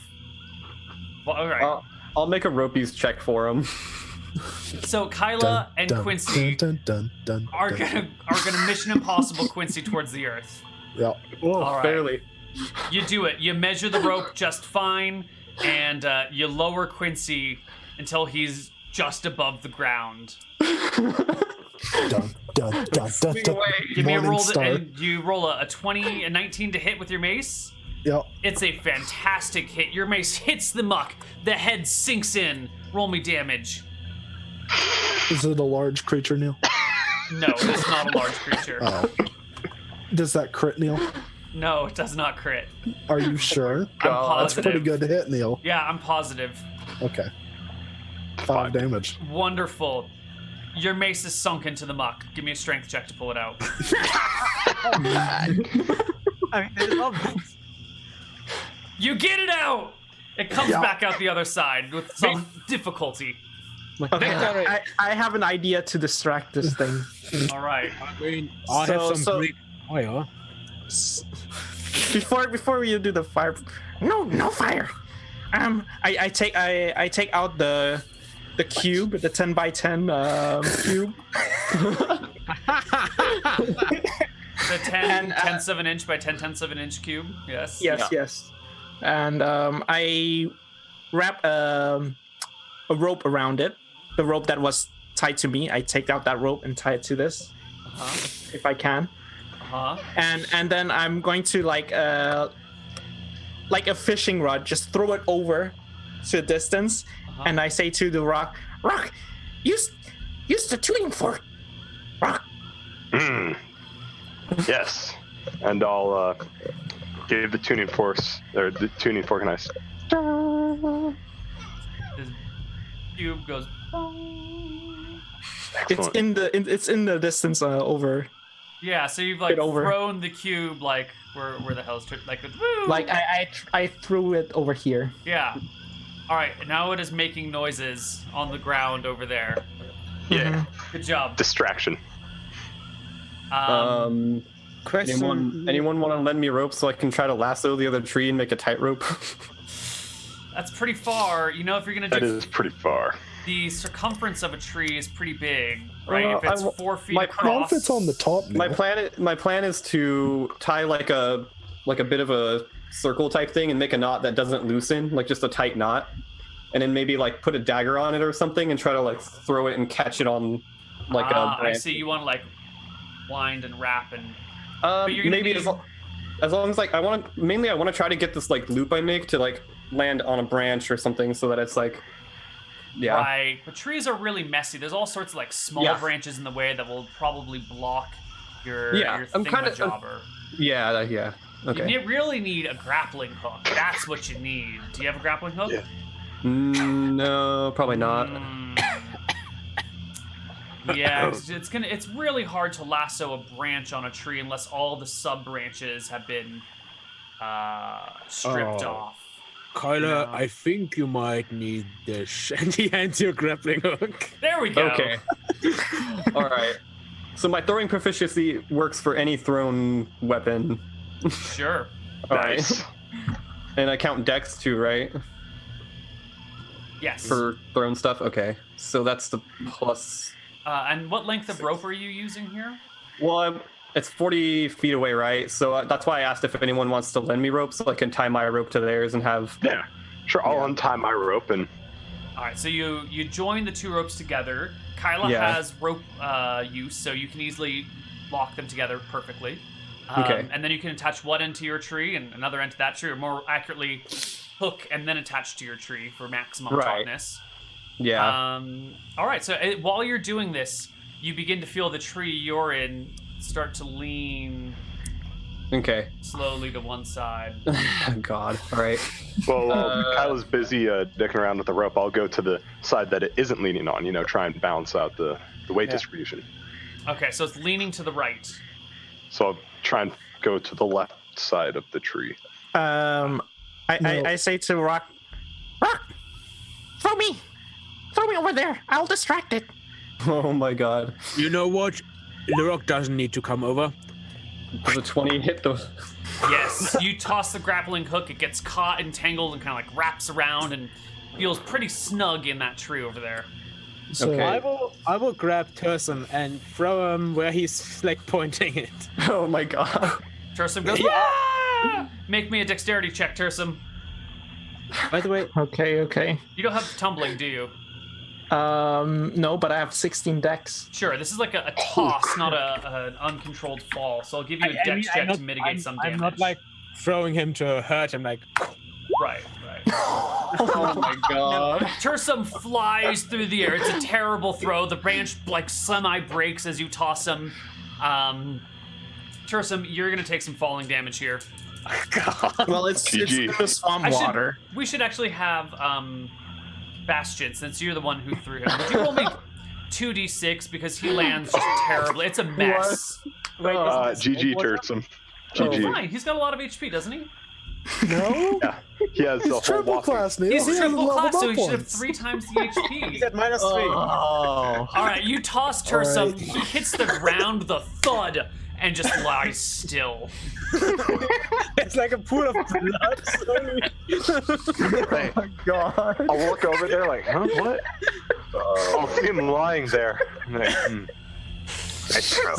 Speaker 1: Well, all right.
Speaker 3: I'll make a ropies check for him.
Speaker 1: So Kyla
Speaker 2: Dun,
Speaker 1: and
Speaker 2: dun,
Speaker 1: Quincy
Speaker 2: dun, dun, dun,
Speaker 1: are
Speaker 2: dun.
Speaker 1: gonna Mission Impossible Quincy towards the earth.
Speaker 2: Yeah.
Speaker 3: Whoa,
Speaker 1: All right.
Speaker 3: barely.
Speaker 1: You do it. You measure the rope just fine, and you lower Quincy until he's just above the ground.
Speaker 2: Dun, dun, dun, dun, dun.
Speaker 1: Give me a
Speaker 2: Morning
Speaker 1: roll,
Speaker 2: star.
Speaker 1: and you roll a 20, a 19 to hit with your mace.
Speaker 2: Yep.
Speaker 1: It's a fantastic hit. Your mace hits the muck. The head sinks in. Roll me damage.
Speaker 2: Is it a large creature, Neal?
Speaker 1: No, it's not a large creature.
Speaker 2: Oh. Does that crit, Neal?
Speaker 1: No, it does not crit.
Speaker 2: Are you sure?
Speaker 1: I'm
Speaker 2: That's
Speaker 1: positive.
Speaker 2: pretty good to hit, Neal.
Speaker 1: Yeah, I'm positive.
Speaker 2: Okay. 5 damage.
Speaker 1: Wonderful. Your mace is sunk into the muck. Give me a strength check to pull it out.
Speaker 4: I mean, it's obvious.
Speaker 1: You get it out! It comes back out the other side with some difficulty.
Speaker 6: Okay, I have an idea to distract this thing.
Speaker 1: All right.
Speaker 4: I mean, I have some great fire.
Speaker 6: Before we do the fire, no fire. I take out the cube, the 10 by 10 cube.
Speaker 1: The 10
Speaker 6: And,
Speaker 1: tenths of an inch by 10 tenths of an inch cube. Yes.
Speaker 6: Yes. And I wrap a rope around it. The rope that was tied to me, I take out that rope and tie it to this, if I can.
Speaker 1: Uh-huh.
Speaker 6: And then I'm going to like a fishing rod, just throw it over to a distance, and I say to the rock, use the tuning fork, rock.
Speaker 5: Yes. And I'll give the tuning fork and I
Speaker 1: The cube goes.
Speaker 6: It's in the distance over.
Speaker 1: Yeah, so you've like
Speaker 6: Get over.
Speaker 1: thrown the cube like where the hell's like woo!
Speaker 6: Like I threw it over here.
Speaker 1: Yeah. All right, now it is making noises on the ground over there.
Speaker 5: Yeah.
Speaker 1: Good job.
Speaker 5: Distraction.
Speaker 4: Question.
Speaker 3: Anyone want to lend me rope so I can try to lasso the other tree and make a tightrope?
Speaker 1: That's pretty far. You know, if you're gonna
Speaker 5: That
Speaker 1: do
Speaker 5: is pretty far.
Speaker 1: the circumference of a tree is pretty big, right?
Speaker 3: Well,
Speaker 1: if it's 4 feet
Speaker 3: my-
Speaker 2: Now
Speaker 1: across.
Speaker 2: if it's on the top,
Speaker 3: My
Speaker 2: Neal.
Speaker 3: plan is to tie like a bit of a circle type thing and make a knot that doesn't loosen, like just a tight knot, and then maybe like put a dagger on it or something and try to like throw it and catch it on like a
Speaker 1: I
Speaker 3: branch.
Speaker 1: see. You want to like wind and wrap and. But you're gonna
Speaker 3: Maybe
Speaker 1: need-
Speaker 3: as long as like I want to try to get this like loop I make to like land on a branch or something so that it's like
Speaker 1: Right, but trees are really messy. There's all sorts of like small
Speaker 3: Yeah.
Speaker 1: branches in the way that will probably block your
Speaker 3: I'm kinda-
Speaker 1: thingamajobber.
Speaker 3: yeah. Okay.
Speaker 1: You really need a grappling hook. That's what you need. Do you have a grappling hook?
Speaker 5: Yeah.
Speaker 3: No, probably not.
Speaker 1: Yeah, it's really hard to lasso a branch on a tree unless all the sub branches have been stripped
Speaker 2: Oh.
Speaker 1: off.
Speaker 4: Kyler,
Speaker 1: Yeah.
Speaker 4: I think you might need this. And he hands you a grappling hook.
Speaker 1: There we go.
Speaker 3: Okay. All right. So my throwing proficiency works for any thrown weapon.
Speaker 1: Sure.
Speaker 3: All right.
Speaker 5: Nice.
Speaker 3: And I count dex too, right?
Speaker 1: Yes.
Speaker 3: For thrown stuff. Okay. So that's the plus.
Speaker 1: And what length of rope are you using here?
Speaker 3: Well, it's 40 feet away, right? So that's why I asked if anyone wants to lend me rope so I can tie my rope to theirs and have.
Speaker 5: Yeah. Sure, I'll
Speaker 3: Yeah.
Speaker 5: untie my rope and
Speaker 1: All right, so you join the two ropes together. Kyla
Speaker 3: Yeah.
Speaker 1: has rope use, so you can easily lock them together perfectly.
Speaker 3: Okay.
Speaker 1: And then you can attach one end to your tree and another end to that tree, or more accurately, hook and then attach to your tree for maximum
Speaker 3: Right.
Speaker 1: tautness.
Speaker 3: Yeah.
Speaker 1: All right, so while you're doing this, you begin to feel the tree you're in start to lean
Speaker 3: Okay.
Speaker 1: slowly to one side.
Speaker 3: God. All right.
Speaker 5: well, Kyla's busy dicking around with the rope. I'll go to the side that it isn't leaning on. Try and balance out the weight distribution.
Speaker 1: Okay, so it's leaning to the right.
Speaker 5: So I'll try and go to the left side of the tree.
Speaker 6: I say to Rock, throw me over there. I'll distract it.
Speaker 3: Oh my God.
Speaker 4: You know what? The rock doesn't need to come over.
Speaker 3: Does a 20 hit the?
Speaker 1: Yes, you toss the grappling hook, it gets caught and tangled and kind of like wraps around and feels pretty snug in that tree over there.
Speaker 2: So,
Speaker 3: Okay.
Speaker 4: I will grab Turson and throw him where he's like pointing it.
Speaker 3: Oh my God.
Speaker 1: Tursum goes, "Ah!" Make me a dexterity check, Tursum.
Speaker 4: By the way,
Speaker 6: Okay.
Speaker 1: You don't have tumbling, do you?
Speaker 6: No, but I have 16 dex.
Speaker 1: Sure, this is like a toss, not an uncontrolled fall, so I'll give you a dex check to mitigate some damage.
Speaker 4: I'm not like throwing him to hurt him. Like,
Speaker 1: Right.
Speaker 3: Oh my God.
Speaker 1: Tursum flies through the air. It's a terrible throw. The branch like semi-breaks as you toss him. Tursum, you're gonna take some falling damage here.
Speaker 6: Well, it's
Speaker 5: GG.
Speaker 6: the swamp water.
Speaker 1: We should actually have Bastian, since you're the one who threw him. Would you roll me 2d6 because he lands just terribly. It's a mess.
Speaker 5: GG, Turtsum. GG.
Speaker 1: Fine, he's got a lot of HP, doesn't he?
Speaker 2: no,
Speaker 5: Yeah, he has the
Speaker 2: he's
Speaker 5: whole
Speaker 2: triple
Speaker 5: walking.
Speaker 2: class, Neal.
Speaker 1: He's
Speaker 2: He hasn't
Speaker 1: triple
Speaker 2: leveled
Speaker 1: class, so
Speaker 2: up
Speaker 1: he should have
Speaker 2: once.
Speaker 1: 3 times the HP.
Speaker 4: he's at -3.
Speaker 3: Oh.
Speaker 1: All right, you toss Tursum.
Speaker 2: All right.
Speaker 1: He hits the ground with a thud and just lies still.
Speaker 4: It's like a pool of blood. Slowly.
Speaker 5: Hey,
Speaker 3: God.
Speaker 5: I'll look over there like, huh, what? I'll see him lying there. I'm like, Nice throw.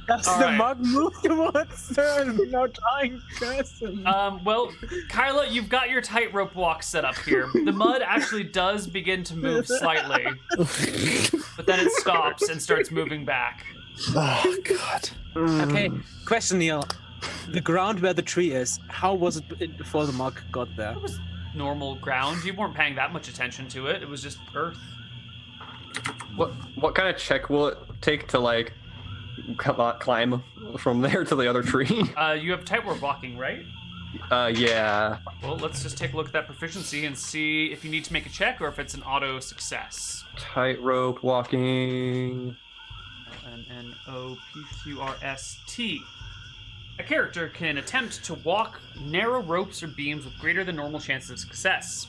Speaker 4: That's
Speaker 1: All
Speaker 4: the
Speaker 1: right.
Speaker 4: mug move towards the now dying person.
Speaker 1: Well, Kyla, you've got your tightrope walk set up here. The mud actually does begin to move slightly, but then it stops and starts moving back.
Speaker 2: Oh God.
Speaker 4: Okay, question, Neal. The ground where the tree is, how was it before the mug got there?
Speaker 1: It was normal ground. You weren't paying that much attention to it. It was just earth.
Speaker 3: What kind of check will it take to like climb from there to the other tree?
Speaker 1: You have tightrope walking, right?
Speaker 3: Yeah.
Speaker 1: Well, let's just take a look at that proficiency and see if you need to make a check or if it's an auto success.
Speaker 3: Tightrope walking.
Speaker 1: N-O-P-Q-R-S-T. A character can attempt to walk narrow ropes or beams with greater than normal chances of success.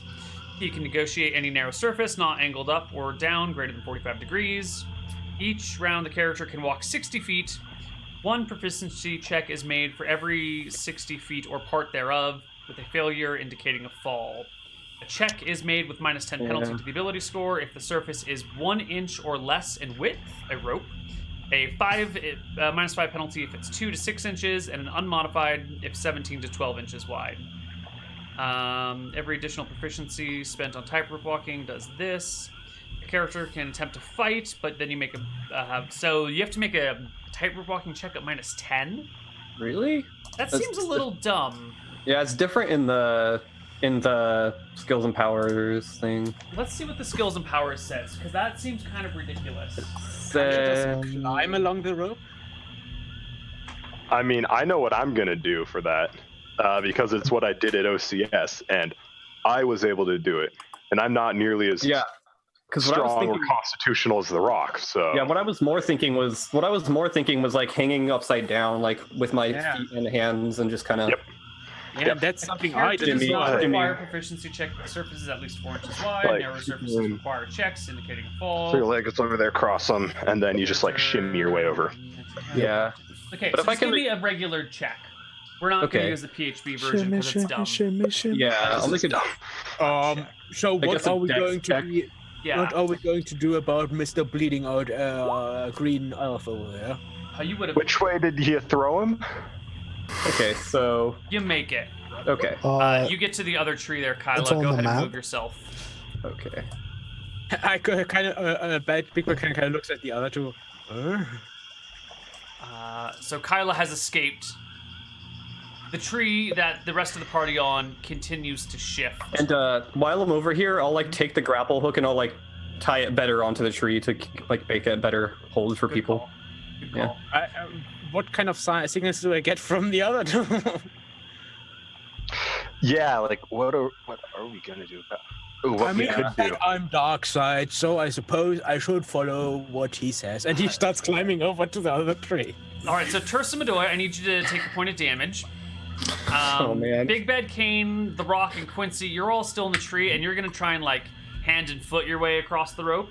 Speaker 1: You can negotiate any narrow surface not angled up or down greater than 45 degrees. Each round, the character can walk 60 feet. One proficiency check is made for every 60 feet or part thereof, with a failure indicating a fall. A check is made with -10 penalty to the ability score if the surface is 1 inch or less in width, a rope. A -5 penalty if it's 2 to 6 inches, and an unmodified if 17 to 12 inches wide. Every additional proficiency spent on tightrope walking does this. The character can attempt to fight, but then you make so you have to make a tightrope walking check at -10.
Speaker 3: Really?
Speaker 1: That seems a little dumb.
Speaker 3: Yeah, it's different in the skills and powers thing.
Speaker 1: Let's see what the skills and powers says, because that seems kind of ridiculous.
Speaker 4: Climb along the rope.
Speaker 5: I mean, I know what I'm gonna do for that, because it's what I did at OCS, and I was able to do it, and I'm not nearly as strong or constitutional as the Rock. So
Speaker 3: yeah, what I was more thinking was like hanging upside down, like with my feet and hands, and just kind of.
Speaker 5: Yep.
Speaker 4: Yeah, that's something I did.
Speaker 1: Does not require proficiency check. The surface is at least 4 inches wide. Narrow surfaces require checks indicating a fall.
Speaker 5: So your legs over there, cross them, and then you just like shimmy your way over.
Speaker 3: Yeah.
Speaker 1: Okay, but so just give me a regular check. We're not going to use the PHB version because it's dumb.
Speaker 3: Yeah, I'll make it dumb.
Speaker 4: So what are we going to be?
Speaker 1: Yeah.
Speaker 4: What are we going to do about Mr. Bleeding Out Green Elf over there?
Speaker 1: You would have.
Speaker 5: Which way did you throw him?
Speaker 3: Okay, so
Speaker 1: you make it.
Speaker 3: Okay.
Speaker 1: You get to the other tree there, Kyla. Go ahead and move yourself.
Speaker 3: Okay.
Speaker 4: I kind of Big Bird kind of looks at the other two.
Speaker 1: So Kyla has escaped. The tree that the rest of the party on continues to shift.
Speaker 3: And while I'm over here, I'll like take the grapple hook and I'll like tie it better onto the tree to like make a better hold for people.
Speaker 1: Good call.
Speaker 3: Yeah.
Speaker 4: What kind of signals do I get from the other two?
Speaker 5: Yeah, like what are we gonna do about? What we could do?
Speaker 4: I'm dark side, so I suppose I should follow what he says. And he starts climbing over to the other tree.
Speaker 1: All right, so Tursa Medoy, I need you to take a point of damage.
Speaker 3: Oh man.
Speaker 1: Big Bad Kane, The Rock, and Quincy, you're all still in the tree, and you're gonna try and like hand and foot your way across the rope.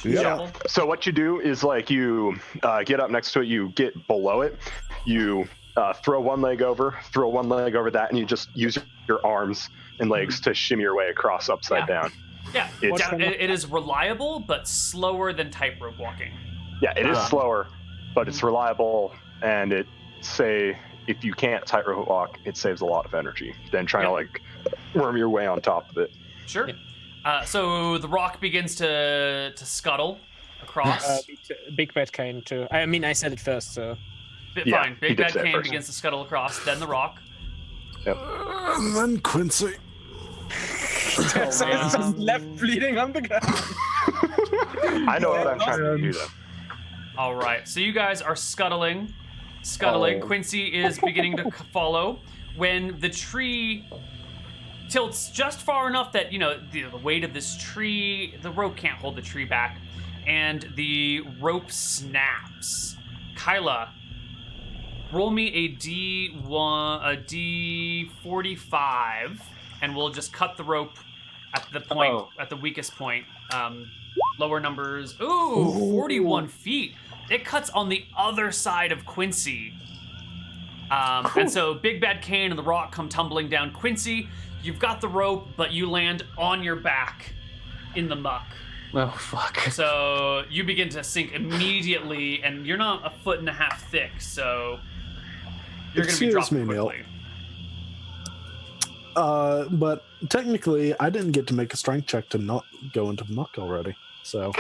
Speaker 5: Yeah. So what you do is like you get up next to it, you get below it, you throw one leg over that, and you just use your arms and legs to shimmy your way across upside down.
Speaker 1: Yeah, it is reliable, but slower than tightrope walking.
Speaker 5: Yeah, it is slower, but it's reliable, and if you can't tightrope walk, it saves a lot of energy than trying to like worm your way on top of it.
Speaker 1: Sure. So the Rock begins to scuttle across.
Speaker 4: Big Bad Kane too. I mean, I said it first, so.
Speaker 1: Fine. Big Bad Kane begins to scuttle across, then the Rock.
Speaker 5: Yep.
Speaker 2: And then Quincy.
Speaker 4: So it's just left bleeding on the ground.
Speaker 5: I know what I'm trying to do though.
Speaker 1: All right, so you guys are scuttling. Quincy is beginning to follow. When the tree tilts just far enough that, you know, the weight of this tree, the rope can't hold the tree back, and the rope snaps. Kyla, roll me a D45, and we'll just cut the rope at the point, at the weakest point. Lower numbers. Ooh, 41 feet. It cuts on the other side of Quincy. And so Big Bad Kane and the Rock come tumbling down. Quincy, you've got the rope, but you land on your back in the muck.
Speaker 3: Oh, fuck.
Speaker 1: So you begin to sink immediately, and you're not 1.5 feet thick, so you're going to be dropping quickly.
Speaker 2: But technically, I didn't get to make a strength check to not go into the muck already, so...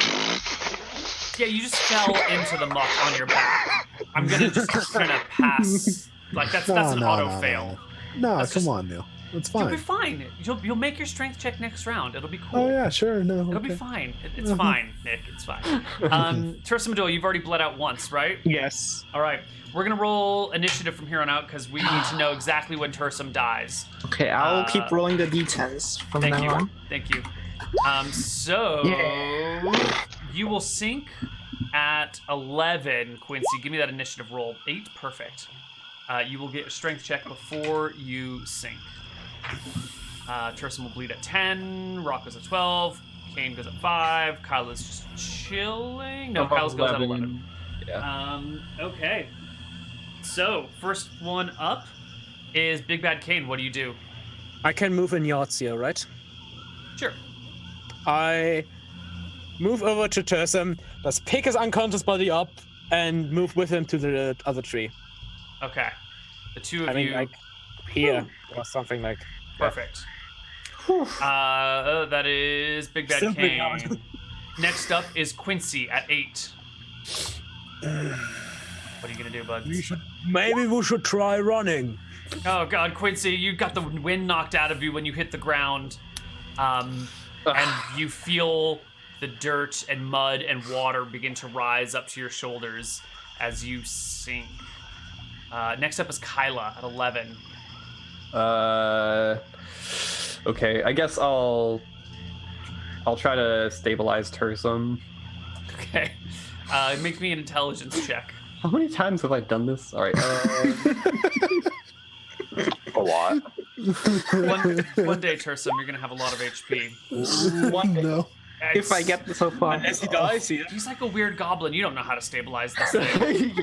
Speaker 1: Yeah, you just fell into the muck on your back. I'm gonna just kind of pass. Like that's an auto fail.
Speaker 2: No, come on, Neal. It's fine.
Speaker 1: You'll be fine. You'll make your strength check next round. It'll be cool.
Speaker 2: Oh yeah, sure. No,
Speaker 1: it'll be fine. It's fine, Nick. It's fine. Tursa Medoy, you've already bled out once, right?
Speaker 6: Yes.
Speaker 1: All right. We're gonna roll initiative from here on out because we need to know exactly when Tursum dies.
Speaker 6: Okay, I'll keep rolling the d10s from now on.
Speaker 1: Thank you. So you will sink at 11, Quincy. Give me that initiative roll. 8, perfect. You will get a strength check before you sink. Turson will bleed at 10. Rock goes at 12. Kane goes at 5. Kyla's just chilling. No, Kyla's goes at 11.
Speaker 3: Yeah.
Speaker 1: Okay. So, first one up is Big Bad Kane. What do you do?
Speaker 4: I can move in Yahtzee, right?
Speaker 1: Sure.
Speaker 4: I move over to Turson, just pick his unconscious body up, and move with him to the other tree.
Speaker 1: Okay. The two of
Speaker 4: I mean,
Speaker 1: you.
Speaker 4: like here or something like.
Speaker 1: Perfect. That is Big Bad
Speaker 4: Simply
Speaker 1: Kane.
Speaker 4: not.
Speaker 1: Next up is Quincy at 8. What are you gonna do, bud?
Speaker 4: Maybe we should try running.
Speaker 1: Oh God, Quincy, you got the wind knocked out of you when you hit the ground, and you feel the dirt and mud and water begin to rise up to your shoulders as you sink. Next up is Kyla at 11.
Speaker 3: Okay, I guess I'll try to stabilize Turson.
Speaker 1: Okay. Make me an intelligence check.
Speaker 3: How many times have I done this? All right.
Speaker 5: A lot.
Speaker 1: One day, Turson, you're gonna have a lot of HP.
Speaker 2: No.
Speaker 6: If I get so far.
Speaker 4: Unless he dies here.
Speaker 1: He's like a weird goblin. You don't know how to stabilize this thing.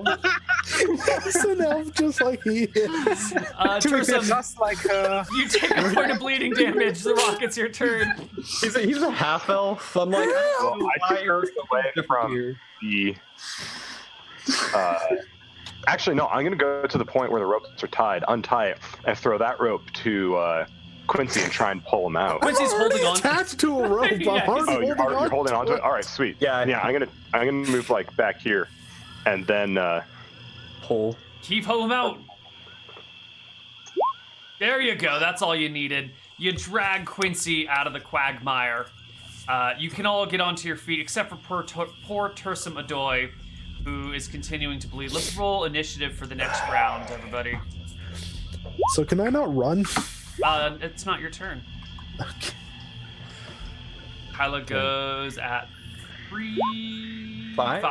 Speaker 2: It's an elf just like he is.
Speaker 1: Turson,
Speaker 4: Just like her.
Speaker 1: you take a point of bleeding damage. The Rock, it's your turn.
Speaker 3: He's a half elf. I'm like,
Speaker 5: Well, I take away from the. Actually, no. I'm gonna go to the point where the ropes are tied, untie it, and throw that rope to Quincy and try and pull him out.
Speaker 1: Quincy's holding on.
Speaker 2: Attached to a rope.
Speaker 1: Yeah,
Speaker 2: I'm
Speaker 1: he's-
Speaker 5: You're holding on to it. All right, sweet.
Speaker 3: Yeah.
Speaker 5: I'm gonna move like back here, and then
Speaker 3: pull.
Speaker 1: Keep him out. There you go. That's all you needed. You drag Quincy out of the quagmire. You can all get onto your feet except for poor Turson Adoy, who is continuing to bleed. Let's roll initiative for the next round, everybody.
Speaker 2: So can I not run?
Speaker 1: It's not your turn.
Speaker 2: Okay.
Speaker 1: Kyla goes at 3. 5.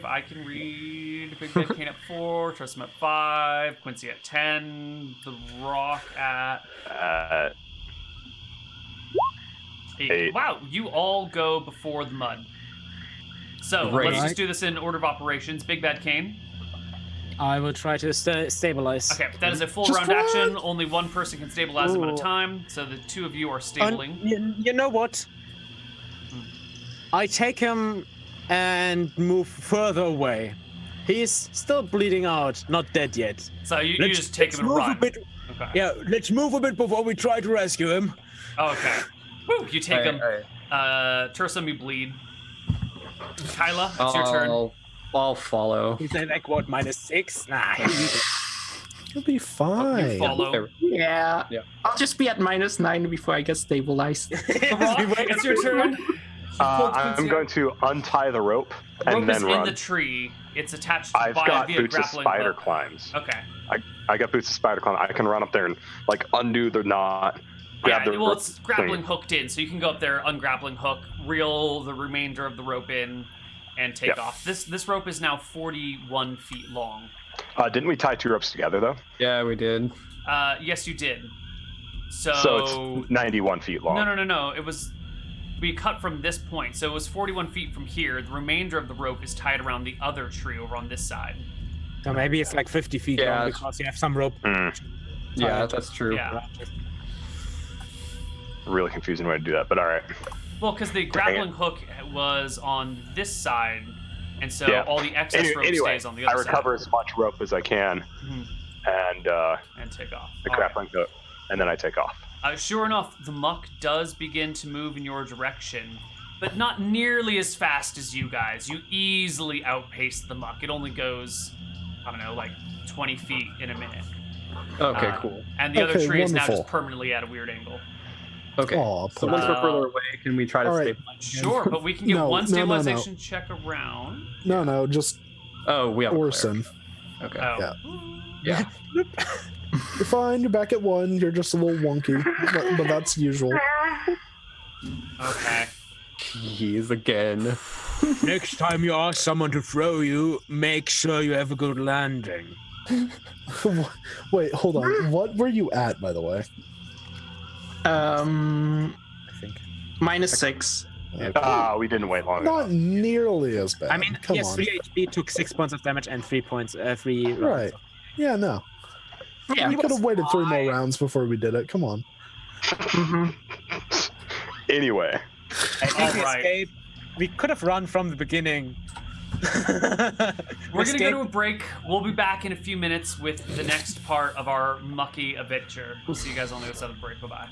Speaker 1: I can read. Big Bad Kane at 4. Turson at 5. Quincy at 10. The Rock at 8.
Speaker 5: 8.
Speaker 1: Wow, you all go before the mud. So
Speaker 3: Great.
Speaker 1: let's just do this in order of operations. Big Bad Kane.
Speaker 4: I will try to stabilize.
Speaker 1: Okay, that is a full
Speaker 2: Just
Speaker 1: round
Speaker 2: run.
Speaker 1: action. Only one person can stabilize him at a
Speaker 4: Ooh.
Speaker 1: time. So the two of you are stabling.
Speaker 4: You know what? I take him and move further away. He's still bleeding out, not dead yet.
Speaker 1: So you
Speaker 4: Let's-
Speaker 1: just take
Speaker 4: let's
Speaker 1: him and
Speaker 4: move
Speaker 1: run.
Speaker 4: a bit.
Speaker 1: Okay.
Speaker 4: Yeah, let's move a bit before we try to rescue him.
Speaker 1: Okay. Woo, you take him.
Speaker 3: All right.
Speaker 1: Turson, you bleed. Kyla, it's your turn.
Speaker 3: I'll follow.
Speaker 4: He's like what, -6? Nah.
Speaker 2: It'll be fine.
Speaker 1: You follow.
Speaker 6: Yeah.
Speaker 3: Yeah.
Speaker 6: I'll just be at -9 before I get stabilized.
Speaker 1: The Rock, it's your turn.
Speaker 5: I'm going to untie the rope
Speaker 1: The rope
Speaker 5: and
Speaker 1: is
Speaker 5: then
Speaker 1: in
Speaker 5: run.
Speaker 1: the tree. It's attached to
Speaker 5: I've got
Speaker 1: via
Speaker 5: boots of
Speaker 1: grappling
Speaker 5: spider
Speaker 1: hook.
Speaker 5: climbs.
Speaker 1: Okay.
Speaker 5: I got boots of spider climb. I can run up there and like undo the knot. Grab
Speaker 1: Yeah,
Speaker 5: the
Speaker 1: well,
Speaker 5: rope
Speaker 1: it's grappling
Speaker 5: thing.
Speaker 1: hooked in, so you can go up there, ungrappling hook, reel the remainder of the rope in, and take
Speaker 5: Yeah.
Speaker 1: off. This rope is now 41 feet long.
Speaker 5: Didn't we tie 2 ropes together though?
Speaker 3: Yeah, we did.
Speaker 1: Yes, you did. So
Speaker 5: it's 91 feet long.
Speaker 1: No. It was we cut from this point, so it was 41 feet from here. The remainder of the rope is tied around the other tree over on this side.
Speaker 4: So maybe it's like 50 feet
Speaker 3: Yeah.
Speaker 4: long because you have some rope.
Speaker 3: Yeah, that's true.
Speaker 1: Yeah.
Speaker 5: Really confusing way to do that, but all right.
Speaker 1: Well, because the grappling hook was on this side, and so
Speaker 5: Yeah.
Speaker 1: all the excess rope
Speaker 5: Anyway,
Speaker 1: stays on the
Speaker 5: I
Speaker 1: other
Speaker 5: recover as much rope as I can,
Speaker 1: Mhm.
Speaker 5: and
Speaker 1: and take off.
Speaker 5: the
Speaker 1: All right.
Speaker 5: grappling hook, and then I take off.
Speaker 1: Sure enough, the muck does begin to move in your direction, but not nearly as fast as you guys. You easily outpace the muck. It only goes, I don't know, like 20 feet in a minute.
Speaker 3: Okay, cool.
Speaker 1: And the other
Speaker 2: Okay,
Speaker 1: tree is now
Speaker 2: wonderful.
Speaker 1: just permanently at a weird angle.
Speaker 3: Okay.
Speaker 2: Aw,
Speaker 3: So once we're
Speaker 1: Uh,
Speaker 3: further away, can we try to
Speaker 2: all right.
Speaker 3: stabilize?
Speaker 1: Sure, but we can get
Speaker 2: No,
Speaker 1: one
Speaker 2: no, no, no.
Speaker 1: stabilization check around.
Speaker 2: No, just
Speaker 3: Oh, we have a player.
Speaker 2: Orson.
Speaker 3: Okay.
Speaker 1: Oh.
Speaker 2: Yeah.
Speaker 3: Yeah.
Speaker 2: You're fine. You're back at 1. You're just a little wonky, but that's usual.
Speaker 1: Okay.
Speaker 3: Jeez, again.
Speaker 4: Next time you ask someone to throw you, make sure you have a good landing.
Speaker 2: Wait, hold on. What were you at, by the way?
Speaker 4: I think.
Speaker 6: -6.
Speaker 5: We didn't wait long
Speaker 2: Not
Speaker 5: enough.
Speaker 2: nearly as bad.
Speaker 4: I mean,
Speaker 2: Come
Speaker 4: yes,
Speaker 2: on.
Speaker 4: 3 HP, took 6 points of damage and 3 points, 3 rounds.
Speaker 2: Right. Yeah, no.
Speaker 6: Yeah.
Speaker 2: We could have waited 3 more rounds before we did it. Come on.
Speaker 5: Anyway,
Speaker 4: I think we
Speaker 1: Alright.
Speaker 4: escaped. We could have run from the beginning.
Speaker 1: We're gonna go to a break. We'll be back in a few minutes with the next part of our mucky adventure. We'll see you guys on the other side of the break. Bye-bye.